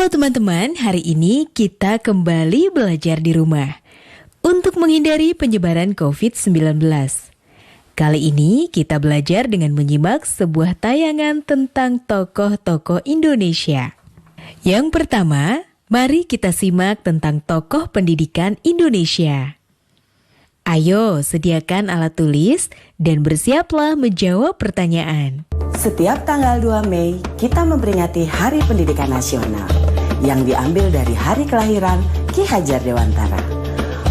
Halo teman-teman, hari ini kita kembali belajar di rumah untuk menghindari penyebaran COVID-19. Kali ini kita belajar dengan menyimak sebuah tayangan tentang tokoh-tokoh Indonesia. Yang pertama, mari kita simak tentang tokoh pendidikan Indonesia. Ayo, sediakan alat tulis dan bersiaplah menjawab pertanyaan. Setiap tanggal 2 Mei, kita memperingati Hari Pendidikan Nasional yang diambil dari hari kelahiran Ki Hajar Dewantara.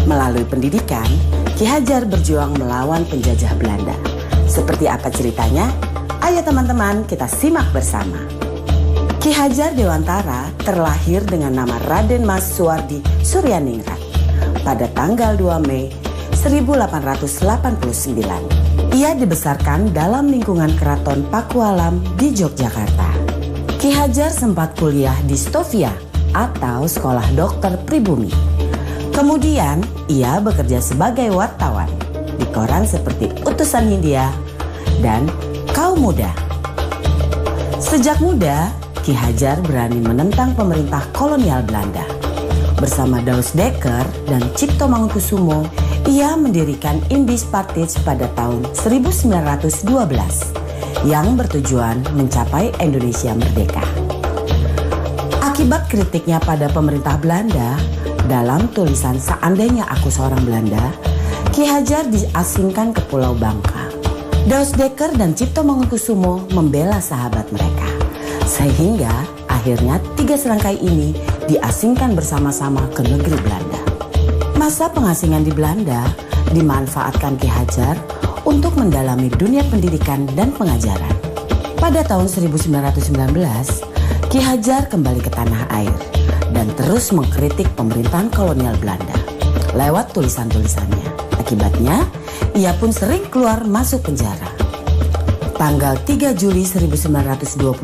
Melalui pendidikan, Ki Hajar berjuang melawan penjajah Belanda. Seperti apa ceritanya? Ayo teman-teman, kita simak bersama. Ki Hajar Dewantara terlahir dengan nama Raden Mas Suwardi Suryaningrat pada tanggal 2 Mei 1889. Ia dibesarkan dalam lingkungan Keraton Pakualam di Yogyakarta. Ki Hajar sempat kuliah di Stovia atau Sekolah Dokter Pribumi. Kemudian ia bekerja sebagai wartawan di koran seperti Utusan Hindia dan Kaum Muda. Sejak muda, Ki Hajar berani menentang pemerintah kolonial Belanda. Bersama Daus Dekker dan Cipto Mangunkusumo, ia mendirikan Indis Partij pada tahun 1912 yang bertujuan mencapai Indonesia merdeka. Akibat kritiknya pada pemerintah Belanda, dalam tulisan Seandainya Aku Seorang Belanda, Ki Hajar diasingkan ke Pulau Bangka. Daus Dekker dan Cipto Mangunkusumo membela sahabat mereka, sehingga akhirnya 3 serangkai ini diasingkan bersama-sama ke negeri Belanda. Masa pengasingan di Belanda dimanfaatkan Ki Hajar untuk mendalami dunia pendidikan dan pengajaran. Pada tahun 1919, Ki Hajar kembali ke tanah air dan terus mengkritik pemerintahan kolonial Belanda lewat tulisan-tulisannya. Akibatnya, ia pun sering keluar masuk penjara. Tanggal 3 Juli 1922,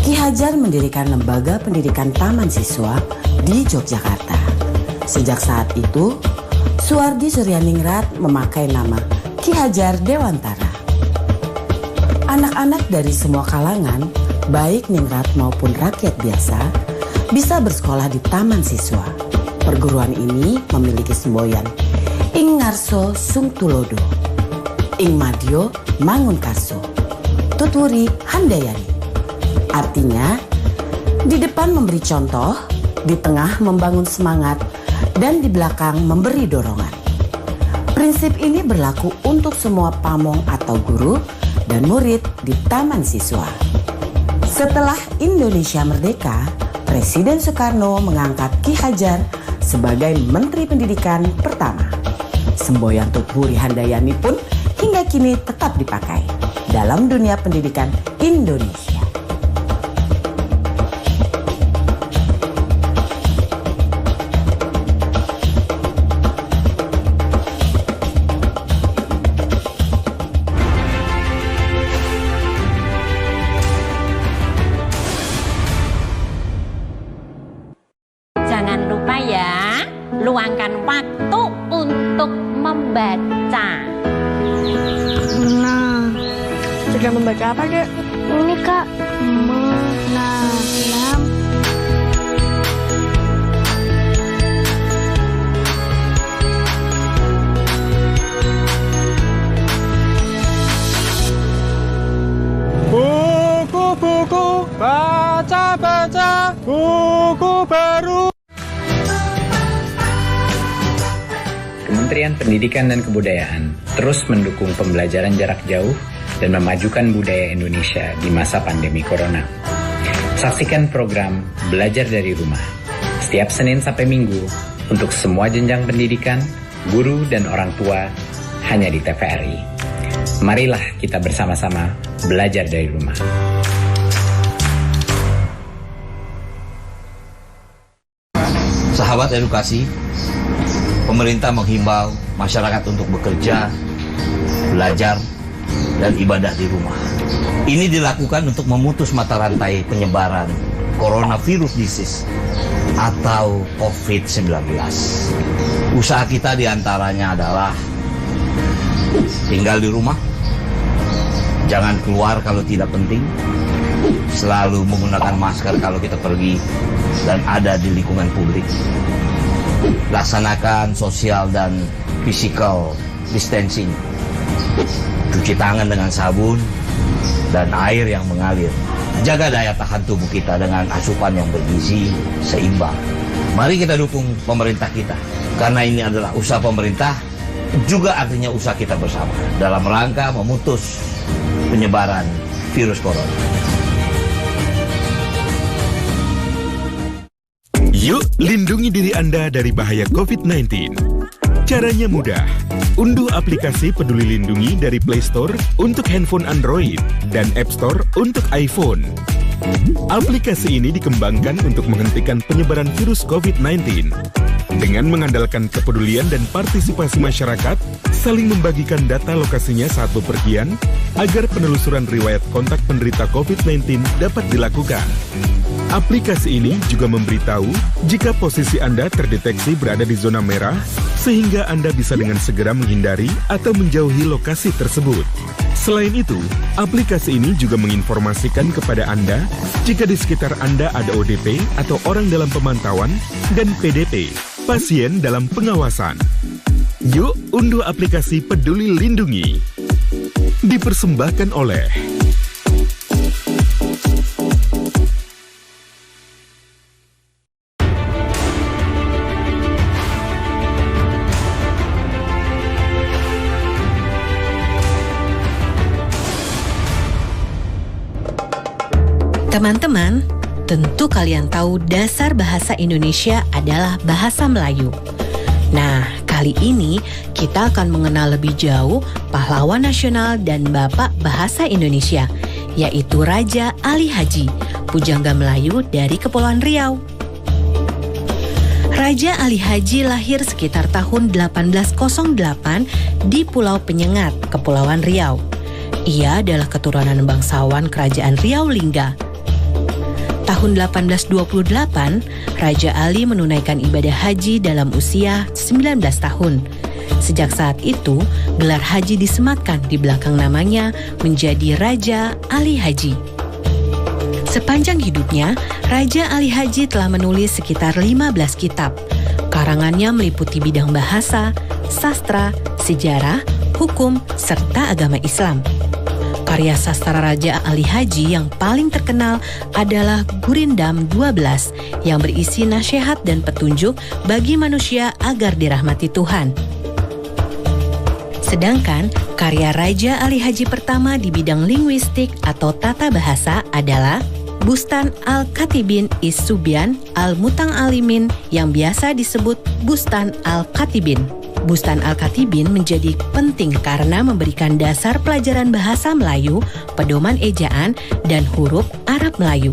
Ki Hajar mendirikan lembaga pendidikan taman siswa di Yogyakarta. Sejak saat itu, Suwardi Suryaningrat memakai nama Ki Hajar Dewantara. Anak-anak dari semua kalangan, baik ningrat maupun rakyat biasa, bisa bersekolah di taman siswa. Perguruan ini memiliki semboyan Ing Ngarso Sung Tulodo, Ing Madyo Mangunkarso, Tutwuri Handayani. Artinya, di depan memberi contoh, di tengah membangun semangat, dan di belakang memberi dorongan. Prinsip ini berlaku untuk semua pamong atau guru dan murid di taman siswa. Setelah Indonesia merdeka, Presiden Soekarno mengangkat Ki Hajar sebagai Menteri Pendidikan pertama. Semboyan Tutwuri Handayani pun hingga kini tetap dipakai dalam dunia pendidikan Indonesia. Jangan lupa ya, luangkan waktu untuk membaca. Nah, sedang membaca apa, Dek? Ini, Kak. Menanam. Buku-buku, baca-baca, buku baru. Kementerian Pendidikan dan Kebudayaan terus mendukung pembelajaran jarak jauh dan memajukan budaya Indonesia di masa pandemi Corona. Saksikan program Belajar dari Rumah setiap Senin sampai Minggu untuk semua jenjang pendidikan, guru dan orang tua hanya di TVRI. Marilah kita bersama-sama belajar dari rumah. Sahabat edukasi, pemerintah menghimbau masyarakat untuk bekerja, belajar, dan ibadah di rumah. Ini dilakukan untuk memutus mata rantai penyebaran coronavirus disease atau COVID-19. Usaha kita diantaranya adalah tinggal di rumah, jangan keluar kalau tidak penting, selalu menggunakan masker kalau kita pergi dan ada di lingkungan publik. Laksanakan social dan physical distancing. Cuci tangan dengan sabun dan air yang mengalir. Jaga daya tahan tubuh kita dengan asupan yang bergizi seimbang. Mari kita dukung pemerintah kita, karena ini adalah usaha pemerintah, juga artinya usaha kita bersama dalam rangka memutus penyebaran virus corona. Yuk, lindungi diri Anda dari bahaya COVID-19. Caranya mudah. Unduh aplikasi Peduli Lindungi dari Play Store untuk handphone Android dan App Store untuk iPhone. Aplikasi ini dikembangkan untuk menghentikan penyebaran virus COVID-19. Dengan mengandalkan kepedulian dan partisipasi masyarakat, saling membagikan data lokasinya saat bepergian, agar penelusuran riwayat kontak penderita COVID-19 dapat dilakukan. Aplikasi ini juga memberitahu jika posisi Anda terdeteksi berada di zona merah, sehingga Anda bisa dengan segera menghindari atau menjauhi lokasi tersebut. Selain itu, aplikasi ini juga menginformasikan kepada Anda jika di sekitar Anda ada ODP atau orang dalam pemantauan dan PDP, pasien dalam pengawasan. Yuk, unduh aplikasi Peduli Lindungi. Dipersembahkan oleh Teman-teman, tentu kalian tahu dasar bahasa Indonesia adalah bahasa Melayu. Nah, kali ini kita akan mengenal lebih jauh pahlawan nasional dan bapak bahasa Indonesia, yaitu Raja Ali Haji, pujangga Melayu dari Kepulauan Riau. Raja Ali Haji lahir sekitar tahun 1808 di Pulau Penyengat, Kepulauan Riau. Ia adalah keturunan bangsawan Kerajaan Riau Lingga. Tahun 1828, Raja Ali menunaikan ibadah haji dalam usia 19 tahun. Sejak saat itu, gelar haji disematkan di belakang namanya menjadi Raja Ali Haji. Sepanjang hidupnya, Raja Ali Haji telah menulis sekitar 15 kitab. Karangannya meliputi bidang bahasa, sastra, sejarah, hukum, serta agama Islam. Karya sastra Raja Ali Haji yang paling terkenal adalah Gurindam 12 yang berisi nasihat dan petunjuk bagi manusia agar dirahmati Tuhan. Sedangkan karya Raja Ali Haji pertama di bidang linguistik atau tata bahasa adalah Bustan Al-Katibin Is-Subyan Al-Muta'alimin yang biasa disebut Bustan Al-Katibin. Bustan Al-Katibin menjadi penting karena memberikan dasar pelajaran bahasa Melayu, pedoman ejaan, dan huruf Arab Melayu.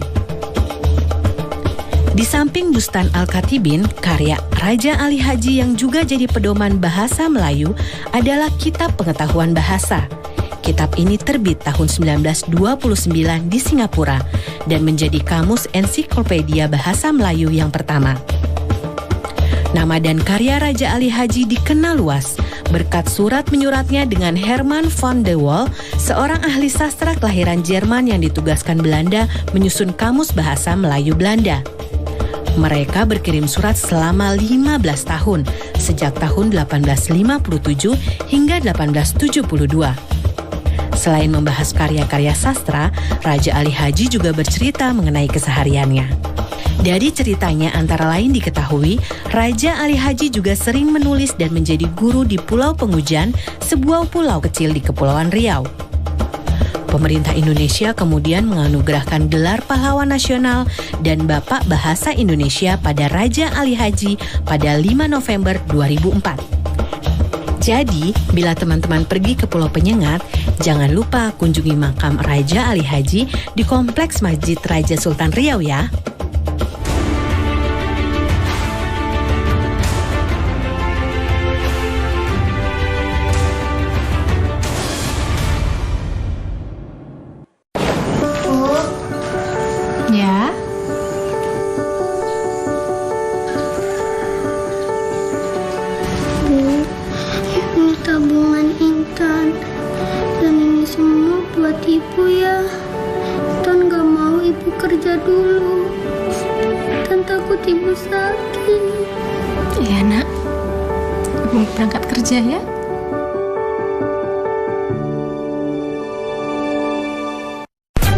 Di samping Bustan Al-Katibin, karya Raja Ali Haji yang juga jadi pedoman bahasa Melayu adalah Kitab Pengetahuan Bahasa. Kitab ini terbit tahun 1929 di Singapura dan menjadi kamus ensiklopedia bahasa Melayu yang pertama. Nama dan karya Raja Ali Haji dikenal luas berkat surat menyuratnya dengan Herman van de Wall, seorang ahli sastra kelahiran Jerman yang ditugaskan Belanda menyusun kamus bahasa Melayu Belanda. Mereka berkirim surat selama 15 tahun, sejak tahun 1857 hingga 1872. Selain membahas karya-karya sastra, Raja Ali Haji juga bercerita mengenai kesehariannya. Dari ceritanya antara lain diketahui, Raja Ali Haji juga sering menulis dan menjadi guru di Pulau Pengujan, sebuah pulau kecil di Kepulauan Riau. Pemerintah Indonesia kemudian menganugerahkan gelar pahlawan nasional dan Bapak Bahasa Indonesia pada Raja Ali Haji pada 5 November 2004. Jadi, bila teman-teman pergi ke Pulau Penyengat, jangan lupa kunjungi makam Raja Ali Haji di Kompleks Masjid Raja Sultan Riau ya. Ya. Bu, ini tabungan Intan. Dan ini semua buat ibu ya. Intan gak mau ibu Ibu sakit. Iya nak, Ibu berangkat kerja ya.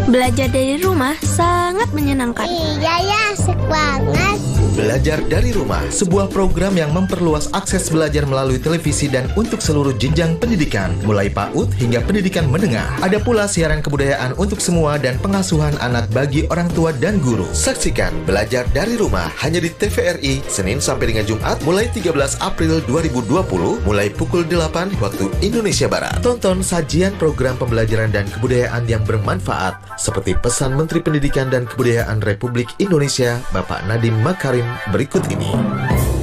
Belajar dari rumah sangat menyenangkan. Iya ya, asik banget. Belajar dari Rumah, sebuah program yang memperluas akses belajar melalui televisi dan untuk seluruh jenjang pendidikan, mulai PAUD hingga pendidikan menengah. Ada pula siaran kebudayaan untuk semua dan pengasuhan anak bagi orang tua dan guru. Saksikan Belajar dari Rumah hanya di TVRI, Senin sampai dengan Jumat, mulai 13 April 2020, mulai pukul 8 waktu Indonesia Barat. Tonton sajian program pembelajaran dan kebudayaan yang bermanfaat, seperti pesan Menteri Pendidikan dan Kebudayaan Republik Indonesia, Bapak Nadiem Makarim berikut ini.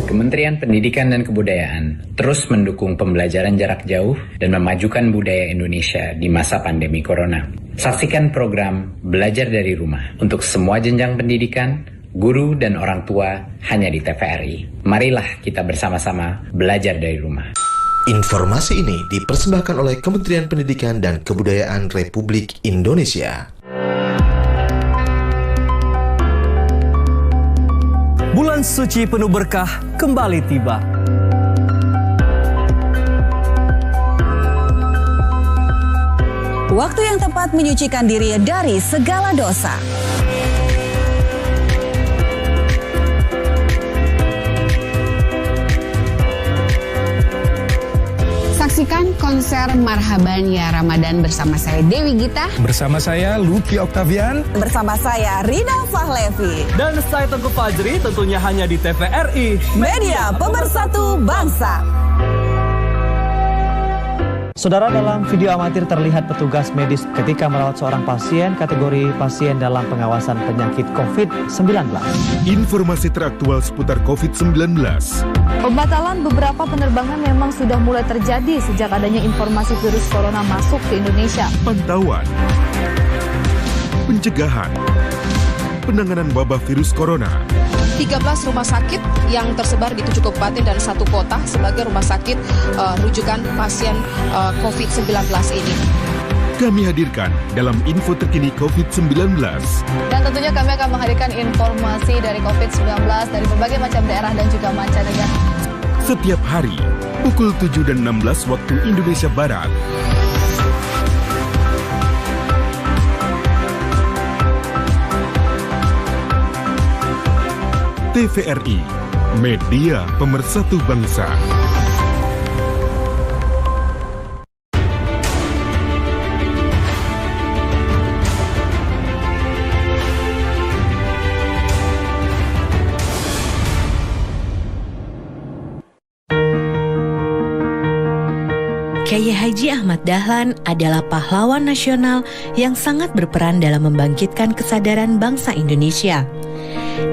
Kementerian Pendidikan dan Kebudayaan terus mendukung pembelajaran jarak jauh dan memajukan budaya Indonesia di masa pandemi corona. Saksikan program Belajar dari Rumah untuk semua jenjang pendidikan, guru dan orang tua hanya di TVRI. Marilah kita bersama-sama belajar dari rumah. Informasi ini dipersembahkan oleh Kementerian Pendidikan dan Kebudayaan Republik Indonesia. Bulan suci penuh berkah kembali tiba. Waktu yang tepat menyucikan diri dari segala dosa. Saksikan konser Marhaban Ya Ramadan bersama saya Dewi Gita. Bersama saya Lucky Octavian. Bersama saya Rina Fahlevi. Dan saya Tengku Fajri, tentunya hanya di TVRI. Media Pemersatu Bangsa. Saudara, dalam video amatir terlihat petugas medis ketika merawat seorang pasien kategori pasien dalam pengawasan penyakit COVID-19. Informasi teraktual seputar COVID-19. Pembatalan beberapa penerbangan memang sudah mulai terjadi sejak adanya informasi virus corona masuk ke Indonesia. Pantauan, pencegahan, penanganan wabah virus corona. 13 rumah sakit yang tersebar di 7 kabupaten dan 1 kota sebagai rumah sakit rujukan pasien COVID-19 ini. Kami hadirkan dalam info terkini COVID-19. Dan tentunya kami akan menghadirkan informasi dari COVID-19 dari berbagai macam daerah dan juga mancanegara. Setiap hari, pukul 7 dan 16 waktu Indonesia Barat. TVRI, Media Pemersatu Bangsa. Kiai Haji Ahmad Dahlan adalah pahlawan nasional yang sangat berperan dalam membangkitkan kesadaran bangsa Indonesia.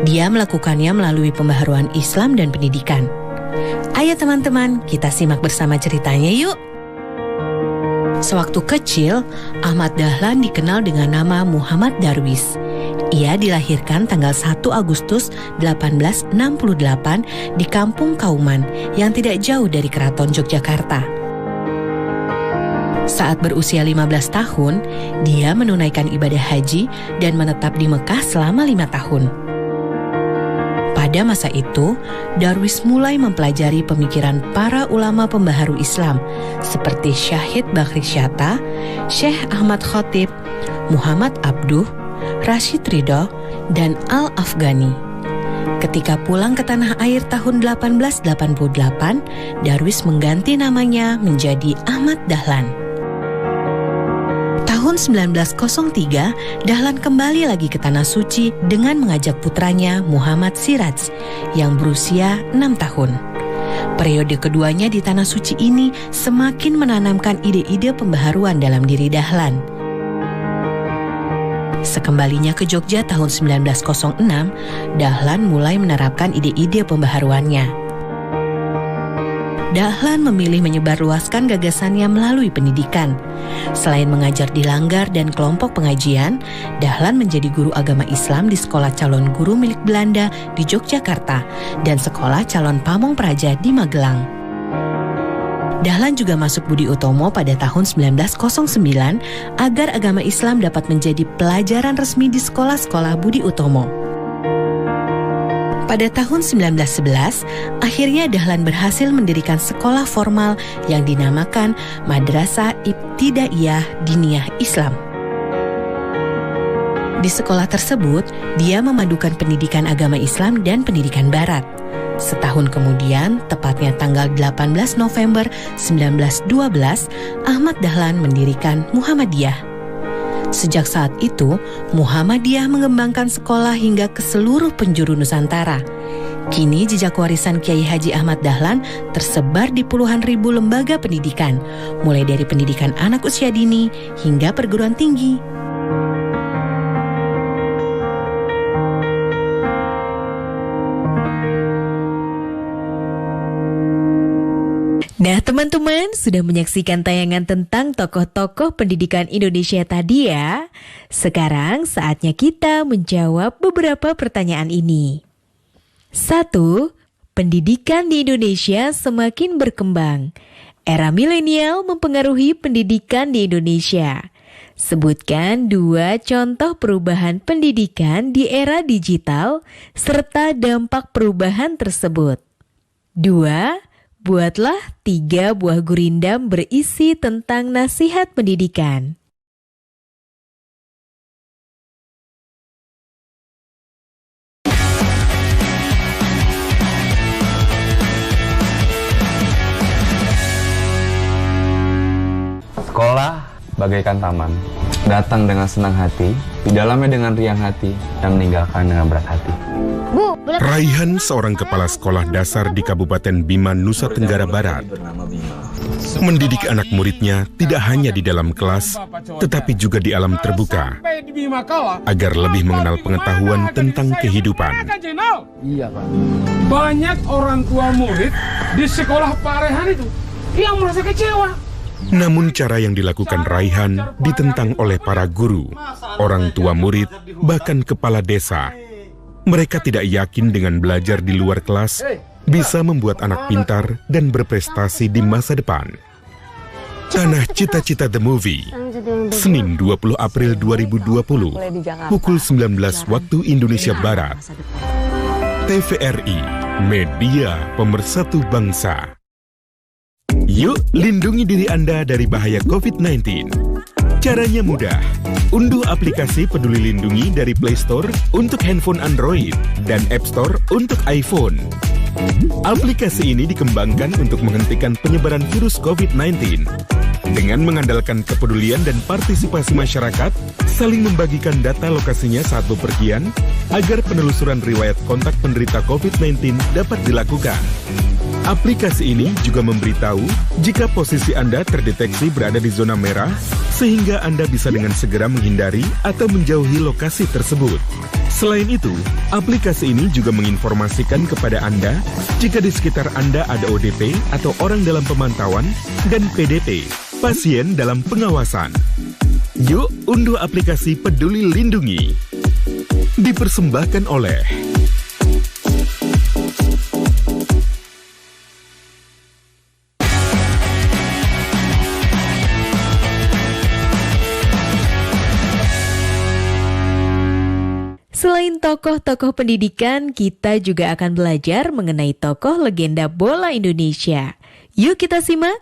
Dia melakukannya melalui pembaharuan Islam dan pendidikan. Ayo teman-teman, kita simak bersama ceritanya yuk. Sewaktu kecil, Ahmad Dahlan dikenal dengan nama Muhammad Darwis. Ia dilahirkan tanggal 1 Agustus 1868 di Kampung Kauman yang tidak jauh dari Keraton Yogyakarta. Saat berusia 15 tahun, dia menunaikan ibadah haji dan menetap di Mekah selama 5 tahun. Pada masa itu, Darwis mulai mempelajari pemikiran para ulama pembaharu Islam seperti Syahid Bakri Syatta, Syekh Ahmad Khotib, Muhammad Abduh, Rashid Ridho, dan Al-Afghani. Ketika pulang ke tanah air tahun 1888, Darwis mengganti namanya menjadi Ahmad Dahlan. Tahun 1903, Dahlan kembali lagi ke Tanah Suci dengan mengajak putranya Muhammad Siraj yang berusia 6 tahun. Periode keduanya di Tanah Suci ini semakin menanamkan ide-ide pembaharuan dalam diri Dahlan. Sekembalinya ke Jogja tahun 1906, Dahlan mulai menerapkan ide-ide pembaharuannya. Dahlan memilih menyebarluaskan gagasannya melalui pendidikan. Selain mengajar di Langgar dan kelompok pengajian, Dahlan menjadi guru agama Islam di Sekolah Calon Guru milik Belanda di Yogyakarta dan Sekolah Calon Pamong Praja di Magelang. Dahlan juga masuk Budi Utomo pada tahun 1909 agar agama Islam dapat menjadi pelajaran resmi di sekolah-sekolah Budi Utomo. Pada tahun 1911, akhirnya Dahlan berhasil mendirikan sekolah formal yang dinamakan Madrasah Ibtidaiyah Diniyah Islam. Di sekolah tersebut, dia memadukan pendidikan agama Islam dan pendidikan Barat. Setahun kemudian, tepatnya tanggal 18 November 1912, Ahmad Dahlan mendirikan Muhammadiyah. Sejak saat itu, Muhammadiyah mengembangkan sekolah hingga ke seluruh penjuru Nusantara. Kini jejak warisan Kiai Haji Ahmad Dahlan tersebar di puluhan ribu lembaga pendidikan, mulai dari pendidikan anak usia dini hingga perguruan tinggi. Nah teman-teman, sudah menyaksikan tayangan tentang tokoh-tokoh pendidikan Indonesia tadi ya. Sekarang saatnya kita menjawab beberapa pertanyaan ini. 1. Pendidikan di Indonesia semakin berkembang. Era milenial mempengaruhi pendidikan di Indonesia. Sebutkan 2 contoh perubahan pendidikan di era digital serta dampak perubahan tersebut. 2. Buatlah 3 buah gurindam berisi tentang nasihat pendidikan. Sekolah bagaikan taman, datang dengan senang hati, di dalamnya dengan riang hati, dan meninggalkan dengan berat hati. Raihan seorang kepala sekolah dasar di Kabupaten Bima, Nusa Tenggara Barat. Mendidik anak muridnya tidak hanya di dalam kelas, tetapi juga di alam terbuka, agar lebih mengenal pengetahuan tentang kehidupan. Iya, Pak. Banyak orang tua murid di sekolah Pak Rehan itu yang merasa kecewa. Namun cara yang dilakukan Raihan ditentang oleh para guru, orang tua murid, bahkan kepala desa. Mereka tidak yakin dengan belajar di luar kelas bisa membuat anak pintar dan berprestasi di masa depan. Tanah Cita-Cita The Movie, Senin 20 April 2020, pukul 19 waktu Indonesia Barat. TVRI, Media Pemersatu Bangsa. Yuk lindungi diri Anda dari bahaya COVID-19. Caranya mudah. Unduh aplikasi Peduli Lindungi dari Play Store untuk handphone Android dan App Store untuk iPhone. Aplikasi ini dikembangkan untuk menghentikan penyebaran virus COVID-19. Dengan mengandalkan kepedulian dan partisipasi masyarakat, saling membagikan data lokasinya saat bepergian, agar penelusuran riwayat kontak penderita COVID-19 dapat dilakukan. Aplikasi ini juga memberitahu jika posisi Anda terdeteksi berada di zona merah, sehingga Anda bisa dengan segera menghindari atau menjauhi lokasi tersebut. Selain itu, aplikasi ini juga menginformasikan kepada Anda jika di sekitar Anda ada ODP atau orang dalam pemantauan dan PDP, pasien dalam pengawasan. Yuk unduh aplikasi Peduli Lindungi. Dipersembahkan oleh Selain tokoh-tokoh pendidikan, kita juga akan belajar mengenai tokoh legenda bola Indonesia. Yuk kita simak.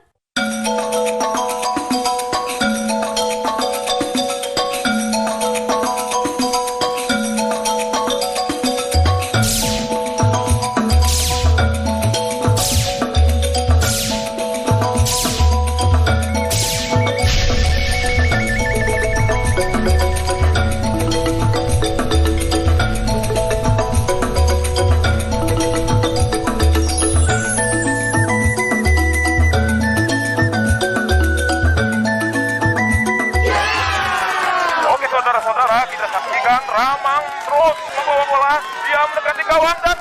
Ramang terus membawa bola, dia mendekati gawang dan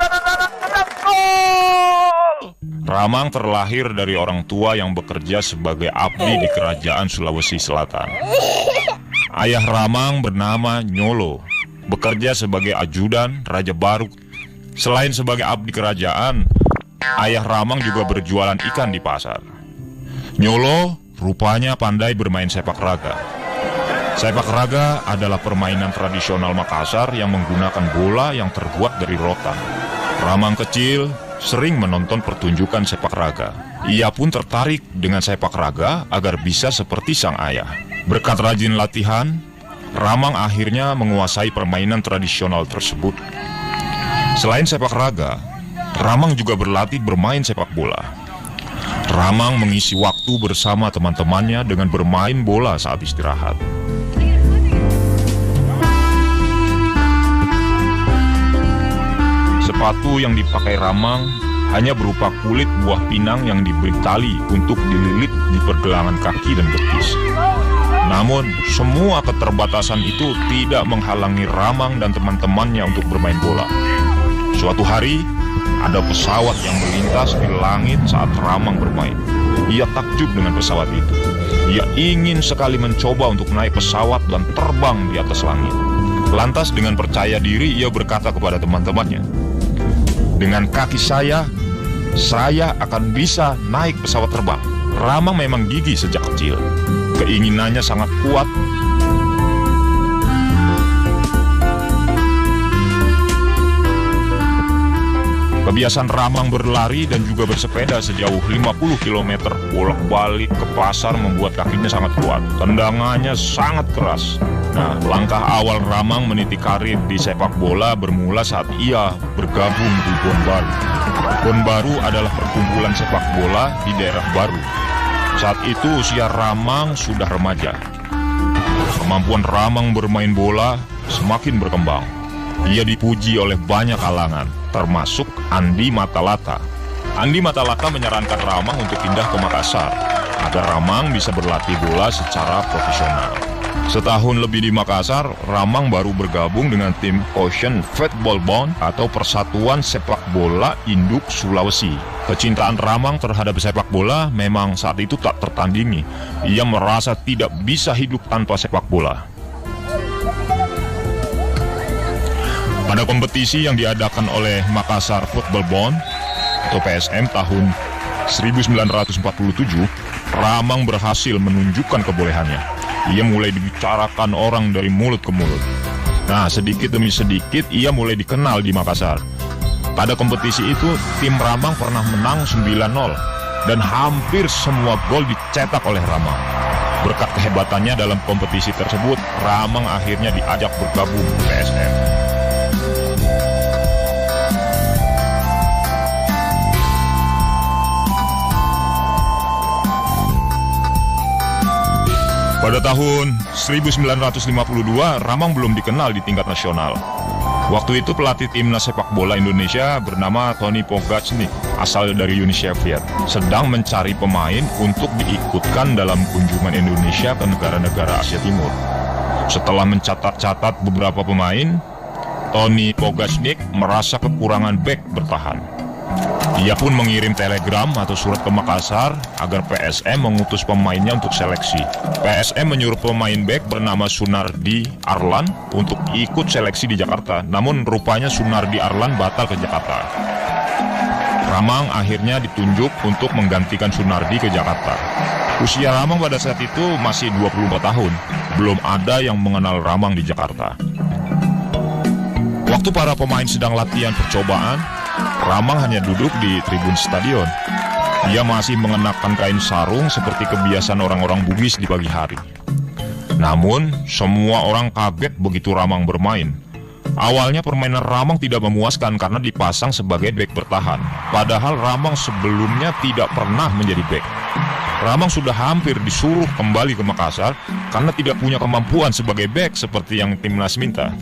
gol! Ramang terlahir dari orang tua yang bekerja sebagai abdi di Kerajaan Sulawesi Selatan. Ayah Ramang bernama Nyolo, bekerja sebagai ajudan Raja Baruk. Selain sebagai abdi kerajaan, ayah Ramang juga berjualan ikan di pasar. Nyolo rupanya pandai bermain sepak raga. Sepak raga adalah permainan tradisional Makassar yang menggunakan bola yang terbuat dari rotan. Ramang kecil sering menonton pertunjukan sepak raga. Ia pun tertarik dengan sepak raga agar bisa seperti sang ayah. Berkat rajin latihan, Ramang akhirnya menguasai permainan tradisional tersebut. Selain sepak raga, Ramang juga berlatih bermain sepak bola. Ramang mengisi waktu bersama teman-temannya dengan bermain bola saat istirahat. Sepatu yang dipakai Ramang hanya berupa kulit buah pinang yang diberi tali untuk dililit di pergelangan kaki dan betis. Namun, semua keterbatasan itu tidak menghalangi Ramang dan teman-temannya untuk bermain bola. Suatu hari, ada pesawat yang melintas di langit saat Ramang bermain. Ia takjub dengan pesawat itu. Ia ingin sekali mencoba untuk naik pesawat dan terbang di atas langit. Lantas dengan percaya diri ia berkata kepada teman-temannya, "Dengan kaki saya akan bisa naik pesawat terbang." Ramang memang gigih sejak kecil. Keinginannya sangat kuat. Kebiasaan Ramang berlari dan juga bersepeda sejauh 50 km bolak-balik ke pasar membuat kakinya sangat kuat. Tendangannya sangat keras. Nah, langkah awal Ramang meniti karir di sepak bola bermula saat ia bergabung di Bon Baru. Bon Baru adalah perkumpulan sepak bola di daerah baru. Saat itu usia Ramang sudah remaja. Kemampuan Ramang bermain bola semakin berkembang. Ia dipuji oleh banyak kalangan, termasuk Andi Matalata. Andi Matalata menyarankan Ramang untuk pindah ke Makassar agar Ramang bisa berlatih bola secara profesional. Setahun lebih di Makassar, Ramang baru bergabung dengan tim Ocean Football Bond atau Persatuan Sepak Bola Induk Sulawesi. Kecintaan Ramang terhadap sepak bola memang saat itu tak tertandingi. Ia merasa tidak bisa hidup tanpa sepak bola. Pada kompetisi yang diadakan oleh Makassar Football Bond atau PSM tahun 1947, Ramang berhasil menunjukkan kebolehannya. Ia mulai dibicarakan orang dari mulut ke mulut. Nah, sedikit demi sedikit ia mulai dikenal di Makassar. Pada kompetisi itu, tim Ramang pernah menang 9-0 dan hampir semua gol dicetak oleh Ramang. Berkat kehebatannya dalam kompetisi tersebut, Ramang akhirnya diajak bergabung ke PSM. Pada tahun 1952, Ramang belum dikenal di tingkat nasional. Waktu itu pelatih timnas sepak bola Indonesia bernama Tony Pogacnik, asal dari Uni Soviet, sedang mencari pemain untuk diikutkan dalam kunjungan Indonesia ke negara-negara Asia Timur. Setelah mencatat-catat beberapa pemain, Tony Pogacnik merasa kekurangan bek bertahan. Ia pun mengirim telegram atau surat ke Makassar agar PSM mengutus pemainnya untuk seleksi. PSM menyuruh pemain bek bernama Sunardi Arlan untuk ikut seleksi di Jakarta. Namun rupanya Sunardi Arlan batal ke Jakarta. Ramang akhirnya ditunjuk untuk menggantikan Sunardi ke Jakarta. Usia Ramang pada saat itu masih 24 tahun. Belum ada yang mengenal Ramang di Jakarta. Waktu para pemain sedang latihan percobaan, Ramang hanya duduk di tribun stadion. Ia masih mengenakan kain sarung seperti kebiasaan orang-orang Bugis di pagi hari. Namun, semua orang kaget begitu Ramang bermain. Awalnya permainan Ramang tidak memuaskan karena dipasang sebagai bek bertahan. Padahal Ramang sebelumnya tidak pernah menjadi bek. Ramang sudah hampir disuruh kembali ke Makassar karena tidak punya kemampuan sebagai bek seperti yang timnas minta.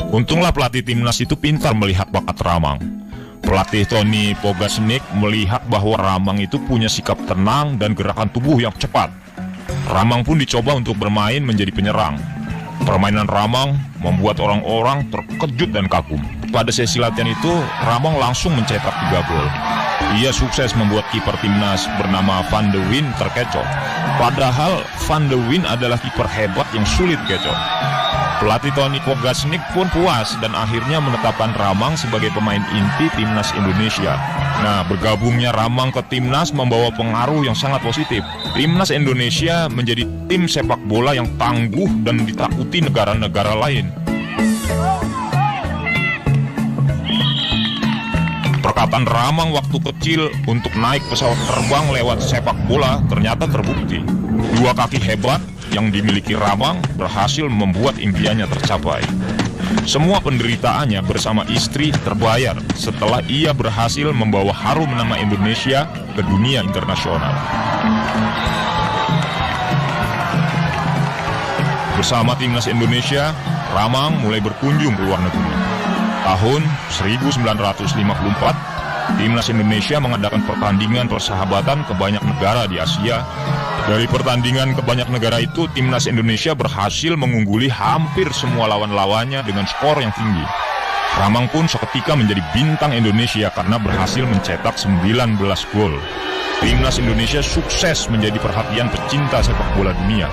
Untunglah pelatih timnas itu pintar melihat bakat Ramang. Pelatih Tony Pogacnik melihat bahwa Ramang itu punya sikap tenang dan gerakan tubuh yang cepat. Ramang pun dicoba untuk bermain menjadi penyerang. Permainan Ramang membuat orang-orang terkejut dan kagum. Pada sesi latihan itu, Ramang langsung mencetak 3 gol. Ia sukses membuat kiper timnas bernama Van de Wijn terkecoh. Padahal Van de Wijn adalah kiper hebat yang sulit kecoh. Pelatih Tony Pogacnik pun puas dan akhirnya menetapkan Ramang sebagai pemain inti timnas Indonesia. Nah, bergabungnya Ramang ke timnas membawa pengaruh yang sangat positif. Timnas Indonesia menjadi tim sepak bola yang tangguh dan ditakuti negara-negara lain. Kecepatan Ramang waktu kecil untuk naik pesawat terbang lewat sepak bola ternyata terbukti. 2 kaki hebat yang dimiliki Ramang berhasil membuat impiannya tercapai. Semua penderitaannya bersama istri terbayar setelah ia berhasil membawa harum nama Indonesia ke dunia internasional. Bersama timnas Indonesia, Ramang mulai berkunjung ke luar negeri. Tahun 1954, timnas Indonesia mengadakan pertandingan persahabatan ke banyak negara di Asia. Dari pertandingan ke banyak negara itu, timnas Indonesia berhasil mengungguli hampir semua lawan-lawannya dengan skor yang tinggi. Ramang pun seketika menjadi bintang Indonesia karena berhasil mencetak 19 gol. Timnas Indonesia sukses menjadi perhatian pecinta sepak bola dunia.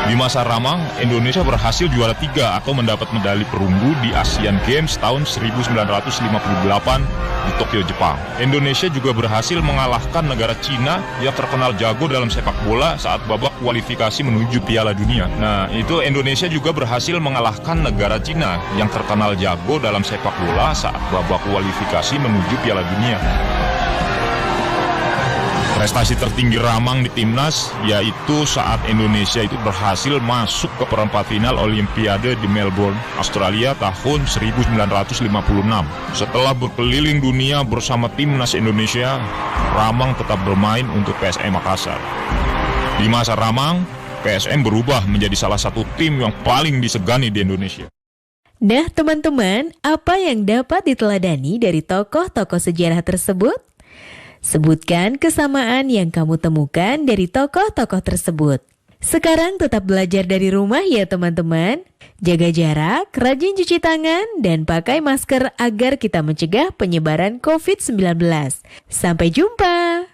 Di masa Ramang, Indonesia berhasil juara 3 atau mendapat medali perunggu di Asian Games tahun 1958 di Tokyo, Jepang. Indonesia juga berhasil mengalahkan negara Cina yang terkenal jago dalam sepak bola saat babak kualifikasi menuju Piala Dunia. Nah, itu Indonesia juga berhasil mengalahkan negara Cina yang terkenal jago dalam sepak bola saat babak kualifikasi menuju Piala Dunia. Prestasi tertinggi Ramang di timnas yaitu saat Indonesia itu berhasil masuk ke perempat final Olimpiade di Melbourne, Australia tahun 1956. Setelah berkeliling dunia bersama timnas Indonesia, Ramang tetap bermain untuk PSM Makassar. Di masa Ramang, PSM berubah menjadi salah satu tim yang paling disegani di Indonesia. Nah teman-teman, apa yang dapat diteladani dari tokoh-tokoh sejarah tersebut? Sebutkan kesamaan yang kamu temukan dari tokoh-tokoh tersebut. Sekarang tetap belajar dari rumah ya teman-teman. Jaga jarak, rajin cuci tangan, dan pakai masker agar kita mencegah penyebaran COVID-19. Sampai jumpa!